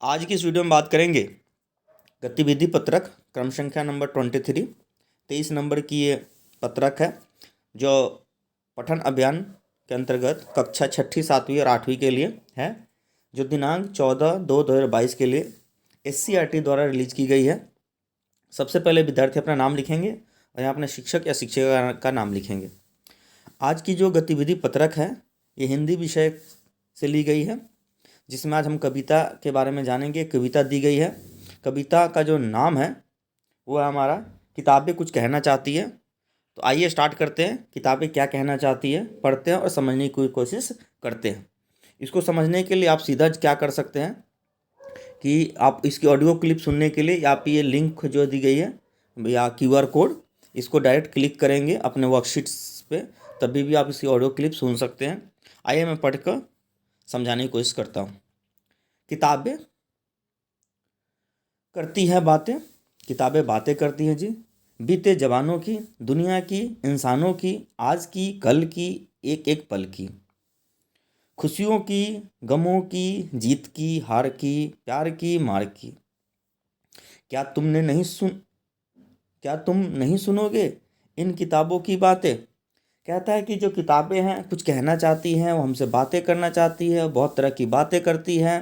आज की इस वीडियो में बात करेंगे गतिविधि पत्रक क्रम संख्या नंबर 23 नंबर की ये पत्रक है जो पठन अभियान के अंतर्गत कक्षा 6ठी 7वीं और 8वीं के लिए है, जो दिनांक 14/2/2022 के लिए SCERT द्वारा रिलीज की गई है। सबसे पहले विद्यार्थी अपना नाम लिखेंगे और यहाँ अपने शिक्षक या शिक्षिका का नाम लिखेंगे। आज की जो गतिविधि पत्रक है ये हिंदी विषय से ली गई है, जिसमें आज हम कविता के बारे में जानेंगे। कविता दी गई है, कविता का जो नाम है वो है हमारा किताबें कुछ कहना चाहती है। तो आइए स्टार्ट करते हैं। किताबें क्या कहना चाहती है पढ़ते हैं और समझने की कोशिश करते हैं। इसको समझने के लिए आप सीधा क्या कर सकते हैं कि आप इसकी ऑडियो क्लिप सुनने के लिए आप ये लिंक जो दी गई है या QR कोड, इसको डायरेक्ट क्लिक करेंगे अपने वर्कशीट्स पे, तभी भी आप इसकी ऑडियो क्लिप सुन सकते हैं। आइए मैं पढ़कर समझाने की कोशिश करता हूँ। किताबें करती है बातें, किताबें बातें करती हैं जी, बीते जवानों की, दुनिया की, इंसानों की, आज की, कल की, एक एक पल की, खुशियों की, गमों की, जीत की, हार की, प्यार की, मार की। क्या तुम नहीं सुनोगे इन किताबों की बातें। कहता है कि जो किताबें हैं कुछ कहना चाहती हैं, वो हमसे बातें करना चाहती है, बहुत तरह की बातें करती है।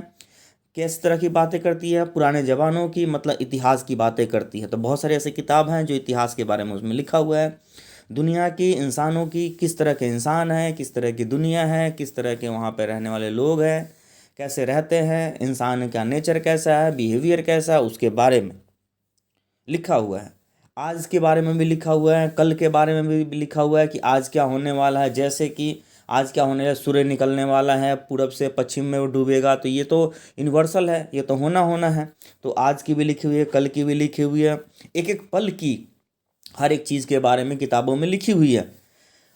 किस तरह की बातें करती है? पुराने ज़मानों की, मतलब इतिहास की बातें करती है। तो बहुत सारे ऐसे किताब हैं जो इतिहास के बारे में उसमें लिखा हुआ है। दुनिया की, इंसानों की, किस तरह के इंसान हैं, किस तरह की दुनिया है, किस तरह के वहाँ पर रहने वाले लोग हैं, कैसे रहते हैं, इंसान का नेचर कैसा है, बिहेवियर कैसा है, उसके बारे में लिखा हुआ है। आज के बारे में भी लिखा हुआ है, कल के बारे में भी लिखा हुआ है कि आज क्या होने वाला है। जैसे कि आज क्या होने वाला है, सूर्य निकलने वाला है, पूरब से पश्चिम में वो डूबेगा, तो ये तो यूनिवर्सल है, ये तो होना है। तो आज की भी लिखी हुई है, कल की भी लिखी हुई है, एक एक पल की हर एक चीज़ के बारे में किताबों में लिखी हुई है।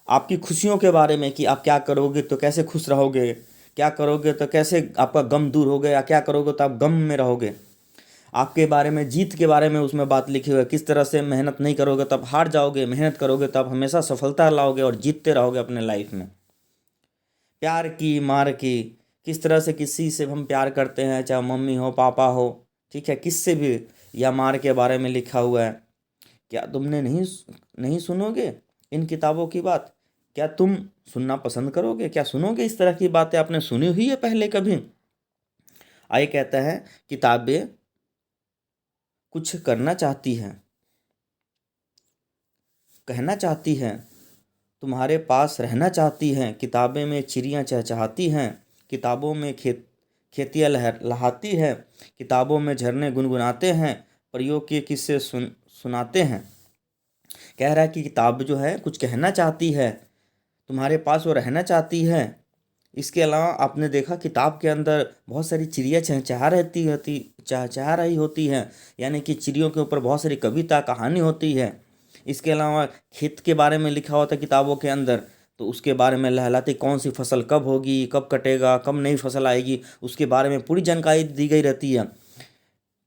आपकी खुशियों के बारे में कि आप क्या करोगे तो कैसे खुश रहोगे, क्या करोगे तो कैसे आपका गम दूर होगा, या क्या करोगे तो आप गम में रहोगे। आपके बारे में, जीत के बारे में उसमें बात लिखी हुई है, किस तरह से मेहनत नहीं करोगे तब हार जाओगे, मेहनत करोगे तब हमेशा सफलता लाओगे और जीतते रहोगे अपने लाइफ में। प्यार की, मार की, किस तरह से किसी से हम प्यार करते हैं, चाहे मम्मी हो, पापा हो, ठीक है, किससे भी, या मार के बारे में लिखा हुआ है। क्या तुमने नहीं सुनोगे इन किताबों की बात। क्या तुम सुनना पसंद करोगे, क्या सुनोगे इस तरह की बातें, आपने सुनी हुई है पहले कभी। आइए कहता है किताबें कुछ करना चाहती है, कहना चाहती हैं, तुम्हारे पास रहना चाहती हैं। किताबें में चिड़ियाँ चहचहाती हैं, किताबों में खेतियाँ लहाती हैं, किताबों में झरने गुनगुनाते हैं, परियों के किस्से सुनाते हैं। कह रहा है कि किताब जो है कुछ कहना चाहती है, तुम्हारे पास वो रहना चाहती है। इसके अलावा आपने देखा किताब के अंदर बहुत सारी चिड़िया चहचहा रही होती हैं, यानी कि चिड़ियों के ऊपर बहुत सारी कविता कहानी होती है। इसके अलावा खेत के बारे में लिखा होता है किताबों के अंदर, तो उसके बारे में लहलाती कौन सी फसल कब होगी, कब कटेगा, कब नई फसल आएगी, उसके बारे में पूरी जानकारी दी गई रहती है।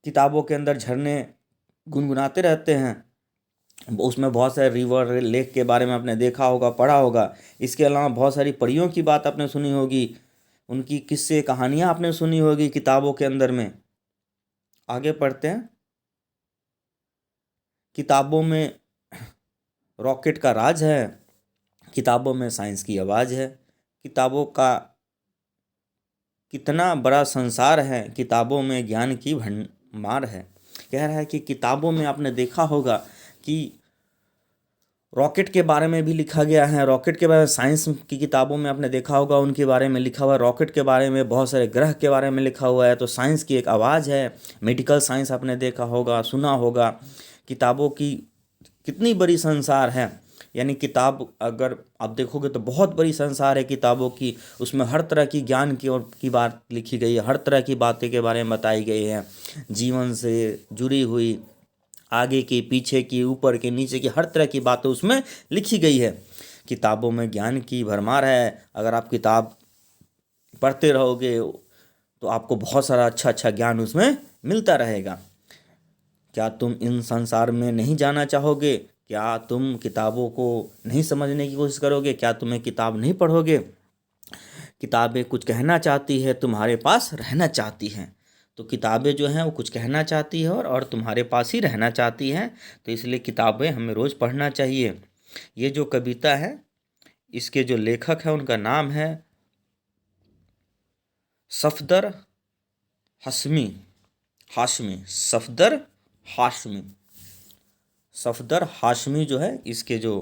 किताबों के अंदर झरने गुनगुनाते रहते हैं, उसमें बहुत सारे रिवर लेक के बारे में आपने देखा होगा, पढ़ा होगा। इसके अलावा बहुत सारी परियों की बात आपने सुनी होगी, उनकी किस्से कहानियाँ आपने सुनी होगी किताबों के अंदर में। आगे पढ़ते हैं। किताबों में रॉकेट का राज है, किताबों में साइंस की आवाज़ है, किताबों का कितना बड़ा संसार है, किताबों में ज्ञान की भंडार है। कह रहा है कि किताबों में आपने देखा होगा कि रॉकेट के बारे में भी लिखा गया है, रॉकेट के बारे में साइंस की किताबों में आपने देखा होगा, उनके बारे में लिखा हुआ है। रॉकेट के बारे में, बहुत सारे ग्रह के बारे में लिखा हुआ है। तो साइंस की एक आवाज़ है, मेडिकल साइंस आपने देखा होगा, सुना होगा। किताबों की कितनी बड़ी संसार है, यानी किताब अगर आप देखोगे तो बहुत बड़ी संसार है किताबों की। उसमें हर तरह की ज्ञान की बात लिखी गई है, हर तरह की बातें के बारे में बताई गई है, जीवन से जुड़ी हुई, आगे की, पीछे की, ऊपर की, नीचे की, हर तरह की बातें उसमें लिखी गई है। किताबों में ज्ञान की भरमार है। अगर आप किताब पढ़ते रहोगे तो आपको बहुत सारा अच्छा अच्छा ज्ञान उसमें मिलता रहेगा। क्या तुम इन संसार में नहीं जाना चाहोगे, क्या तुम किताबों को नहीं समझने की कोशिश करोगे, क्या तुम्हें किताब नहीं पढ़ोगे। किताबें कुछ कहना चाहती है, तुम्हारे पास रहना चाहती हैं। तो किताबें जो हैं वो कुछ कहना चाहती है और तुम्हारे पास ही रहना चाहती हैं। तो इसलिए किताबें हमें रोज़ पढ़ना चाहिए। ये जो कविता है, इसके जो लेखक है उनका नाम है सफदर हशमी हाशमी सफदर हाशमी सफदर हाशमी जो है इसके जो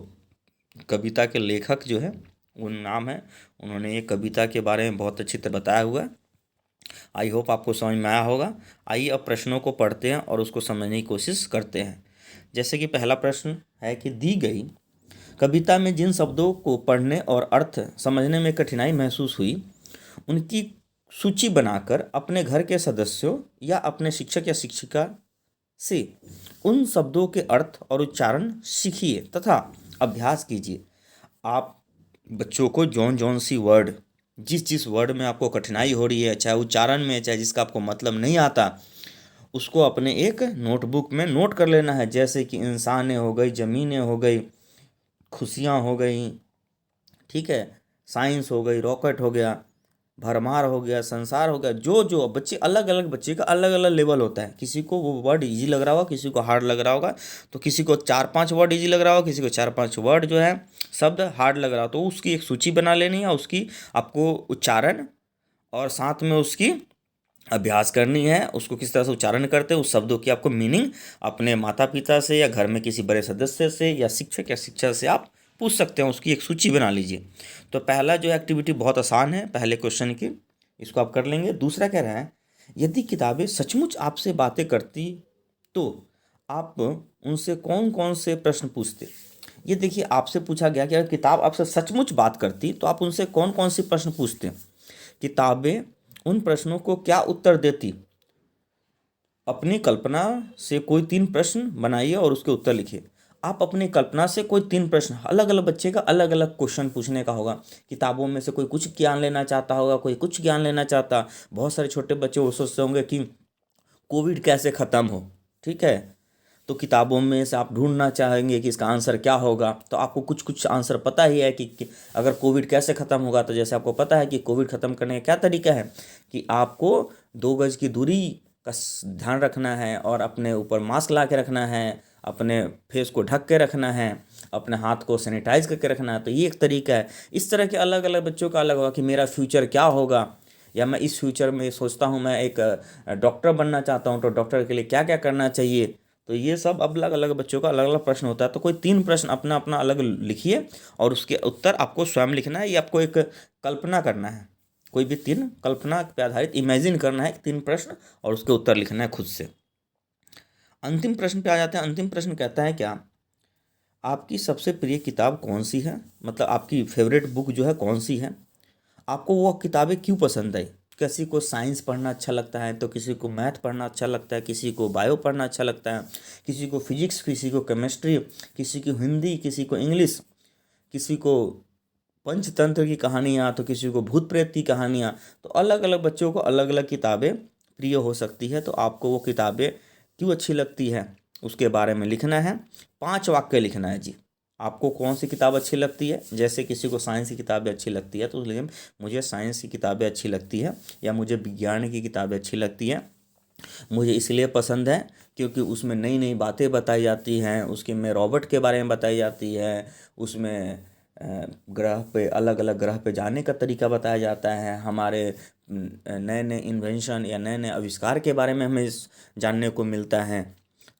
कविता के लेखक जो है वो नाम है। उन्होंने ये कविता के बारे में बहुत अच्छी तरह बताया हुआ है। आई होप आपको समझ में आया होगा। आइए अब प्रश्नों को पढ़ते हैं और उसको समझने की कोशिश करते हैं। जैसे कि पहला प्रश्न है कि दी गई कविता में जिन शब्दों को पढ़ने और अर्थ समझने में कठिनाई महसूस हुई, उनकी सूची बनाकर अपने घर के सदस्यों या अपने शिक्षक या शिक्षिका से उन शब्दों के अर्थ और उच्चारण सीखिए तथा अभ्यास कीजिए। आप बच्चों को जौन जौन सी वर्ड, जिस जिस वर्ड में आपको कठिनाई हो रही है, चाहे उच्चारण में, चाहे जिसका आपको मतलब नहीं आता, उसको अपने एक नोटबुक में नोट कर लेना है। जैसे कि इंसानें हो गई, ज़मीनें हो गई, खुशियाँ हो गई, ठीक है, साइंस हो गई, रॉकेट हो गया, भरमार हो गया, संसार हो गया। जो जो बच्चे, अलग अलग बच्चे का अलग अलग लेवल होता है। किसी को वो वर्ड इजी लग रहा होगा, किसी को हार्ड लग रहा होगा। तो किसी को 4-5 वर्ड इजी लग रहा होगा, किसी को 4-5 वर्ड जो है शब्द हार्ड लग रहा हो। तो उसकी एक सूची बना लेनी है, उसकी आपको उच्चारण और साथ में उसकी अभ्यास करनी है। उसको किस तरह से उच्चारण करते हैं, उस शब्दों की आपको मीनिंग अपने माता पिता से या घर में किसी बड़े सदस्य से या शिक्षक या शिक्षा से आप पूछ सकते हैं। उसकी एक सूची बना लीजिए। तो पहला जो एक्टिविटी बहुत आसान है पहले क्वेश्चन की, इसको आप कर लेंगे। दूसरा कह रहा है, यदि किताबें सचमुच आपसे बातें करती तो आप उनसे कौन कौन से प्रश्न पूछते। ये देखिए, आपसे पूछा गया कि अगर किताब आपसे सचमुच बात करती तो आप उनसे कौन कौन से प्रश्न पूछते। किताबें उन प्रश्नों को क्या उत्तर देती। अपनी कल्पना से कोई 3 प्रश्न बनाइए और उसके उत्तर लिखिए। आप अपनी कल्पना से कोई 3 प्रश्न, अलग अलग बच्चे का अलग अलग क्वेश्चन पूछने का होगा। किताबों में से कोई कुछ ज्ञान लेना चाहता होगा, कोई कुछ ज्ञान लेना चाहता। बहुत सारे छोटे बच्चे वो सोचते होंगे कि कोविड कैसे ख़त्म हो, ठीक है। तो किताबों में से आप ढूंढना चाहेंगे कि इसका आंसर क्या होगा। तो आपको कुछ कुछ आंसर पता ही है कि अगर कोविड कैसे ख़त्म होगा। तो जैसे आपको पता है कि कोविड ख़त्म करने का क्या तरीका है कि आपको 2 गज की दूरी का ध्यान रखना है और अपने ऊपर मास्क ला के रखना है, अपने फेस को ढक के रखना है, अपने हाथ को सैनिटाइज करके रखना है। तो ये एक तरीका है। इस तरह के अलग अलग बच्चों का अलग होगा कि मेरा फ्यूचर क्या होगा, या मैं इस फ्यूचर में सोचता हूँ मैं एक डॉक्टर बनना चाहता हूँ, तो डॉक्टर के लिए क्या क्या करना चाहिए। तो ये सब अलग अलग बच्चों का अलग अलग प्रश्न होता है। तो कोई 3 प्रश्न अपना अपना अलग लिखिए और उसके उत्तर आपको स्वयं लिखना है। ये आपको एक कल्पना करना है, कोई भी 3 कल्पना पे आधारित इमेजिन करना है 3 प्रश्न और उसके उत्तर लिखना है खुद से। अंतिम प्रश्न पे आ जाते हैं। अंतिम प्रश्न कहता है, क्या आपकी सबसे प्रिय किताब कौन सी है, मतलब आपकी फेवरेट बुक जो है कौन सी है। आपको वो किताबें क्यों पसंद आई। किसी को साइंस पढ़ना अच्छा लगता है, तो किसी को मैथ पढ़ना अच्छा लगता है, किसी को बायो पढ़ना अच्छा लगता है, किसी को फिजिक्स, किसी को केमिस्ट्री, किसी को हिंदी, किसी को इंग्लिश, किसी को पंचतंत्र की कहानियाँ, तो किसी को भूत प्रेत की कहानियाँ। तो अलग अलग बच्चों को अलग अलग किताबें प्रिय हो सकती है। तो आपको वो किताबें क्यों अच्छी लगती है उसके बारे में लिखना है। 5 वाक्य लिखना है जी। आपको कौन सी किताब अच्छी लगती है। जैसे किसी को साइंस की किताबें अच्छी लगती है तो लेकिन मुझे साइंस की किताबें अच्छी लगती है, या मुझे विज्ञान की किताबें अच्छी लगती हैं। मुझे इसलिए पसंद है क्योंकि उसमें नई नई बातें बताई जाती हैं, उसके में रॉबर्ट के बारे में बताई जाती है, उसमें ग्रह पे, अलग अलग ग्रह पे जाने का तरीका बताया जाता है, हमारे नए नए इन्वेंशन या नए नए आविष्कार के बारे में हमें जानने को मिलता है।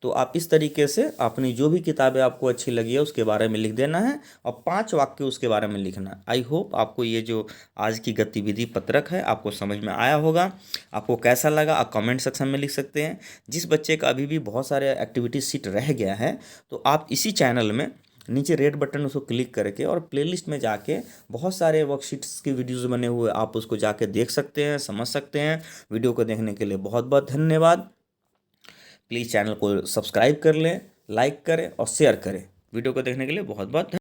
तो आप इस तरीके से अपनी जो भी किताबें आपको अच्छी लगी है उसके बारे में लिख देना है और 5 वाक्य उसके बारे में लिखना है। आई होप आपको ये जो आज की गतिविधि पत्रक है आपको समझ में आया होगा। आपको कैसा लगा आप कमेंट सेक्शन में लिख सकते हैं। जिस बच्चे का अभी भी बहुत सारे एक्टिविटी सीट रह गया है तो आप इसी चैनल में नीचे रेड बटन उसको क्लिक करके और प्लेलिस्ट में जाके बहुत सारे वर्कशीट्स की वीडियोस बने हुए आप उसको जाके देख सकते हैं, समझ सकते हैं। वीडियो को देखने के लिए बहुत बहुत धन्यवाद। प्लीज़ चैनल को सब्सक्राइब कर लें, लाइक करें और शेयर करें। वीडियो को देखने के लिए बहुत बहुत